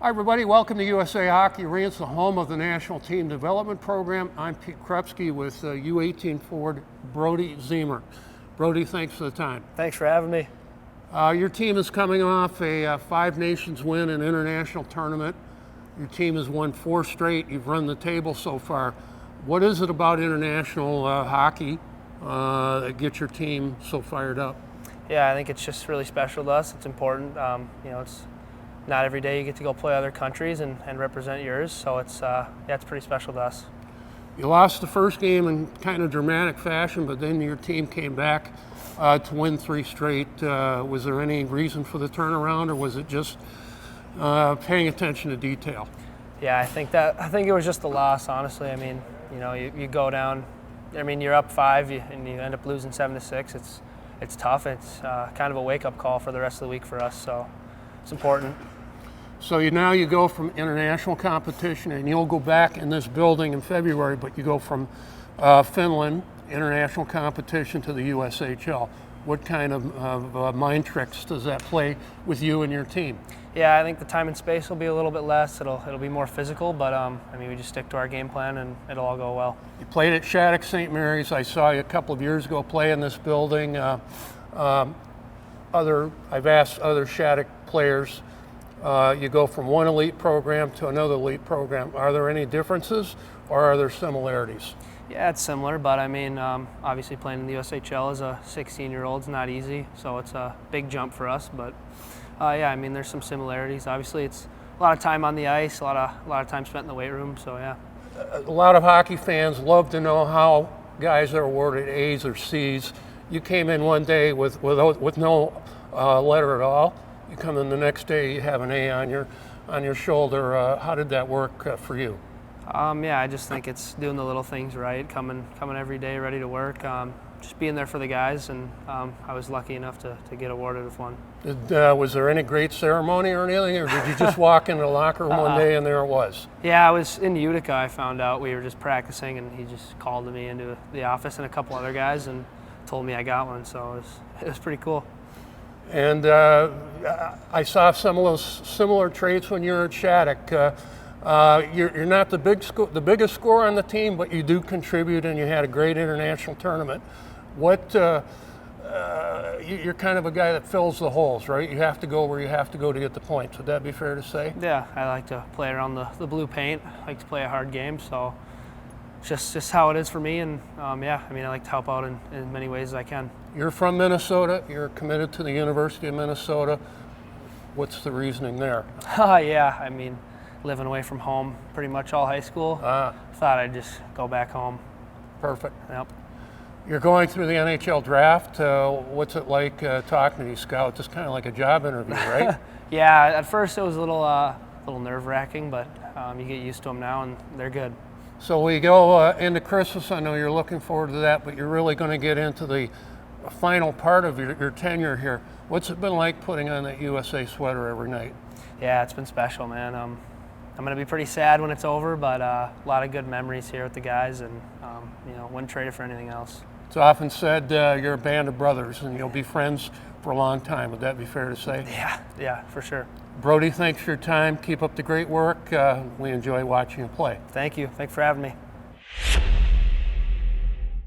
Hi everybody, welcome to USA Hockey Arena. It's the home of the National Team Development Program. I'm Pete Krupsky with U18 forward Brodie Ziemer. Brodie, thanks for the time. Thanks for having me. Your team is coming off a Five Nations win in international tournament. Your team has won 4 straight. You've run the table so far. What is it about international hockey that gets your team so fired up? Yeah, I think it's just really special to us. It's important. It's not every day you get to go play other countries and represent yours, so it's pretty special to us. You lost the first game in kind of dramatic fashion, but then your team came back to win 3 straight. Was there any reason for the turnaround, or was it just paying attention to detail? Yeah, I think it was just the loss, honestly. I mean, you go down. I mean, you're up 5 and you end up losing 7-6. It's tough. It's kind of a wake-up call for the rest of the week for us, so it's important. So now you go from international competition, and you'll go back in this building in February, but you go from Finland, international competition, to the USHL. What kind of mind tricks does that play with you and your team? Yeah, I think the time and space will be a little bit less. It'll be more physical, but we just stick to our game plan and it'll all go well. You played at Shattuck-St. Mary's. I saw you a couple of years ago play in this building. I've asked other Shattuck players. You go from one elite program to another elite program. Are there any differences, or are there similarities? Yeah, it's similar, but obviously playing in the USHL as a 16-year-old is not easy, so it's a big jump for us. But there's some similarities. Obviously, it's a lot of time on the ice, a lot of time spent in the weight room. So yeah. A lot of hockey fans love to know how guys are awarded A's or C's. You came in one day with no letter at all. You come in the next day, you have an A on your shoulder. How did that work for you? I just think it's doing the little things right, coming every day ready to work, just being there for the guys, and I was lucky enough to get awarded with one. Was there any great ceremony or anything, or did you just walk into the locker room one day and there it was? Yeah, I was in Utica. I found out we were just practicing, and he just called me into the office and a couple other guys and told me I got one, so it was pretty cool. And I saw some of those similar traits when you were at Shattuck. You're not the biggest scorer on the team, but you do contribute, and you had a great international tournament. You're kind of a guy that fills the holes, right? You have to go where you have to go to get the points. Would that be fair to say? Yeah, I like to play around the blue paint. I like to play a hard game, so it's just how it is for me. And I like to help out in many ways as I can. You're from Minnesota. You're committed to the University of Minnesota. What's the reasoning there? Living away from home pretty much all high school. Thought I'd just go back home. Perfect. Yep. You're going through the NHL draft. What's it like talking to these scouts? It's kind of like a job interview, right? Yeah, at first it was a little nerve-wracking, but you get used to them now, and they're good. So we go into Christmas. I know you're looking forward to that, but you're really going to get into the final part of your tenure here. What's it been like putting on that USA sweater every night? Yeah, it's been special, man. I'm going to be pretty sad when it's over, but a lot of good memories here with the guys, and wouldn't trade it for anything else. It's often said you're a band of brothers, and you'll be friends for a long time. Would that be fair to say? Yeah, for sure. Brodie, thanks for your time. Keep up the great work. We enjoy watching you play. Thank you. Thanks for having me.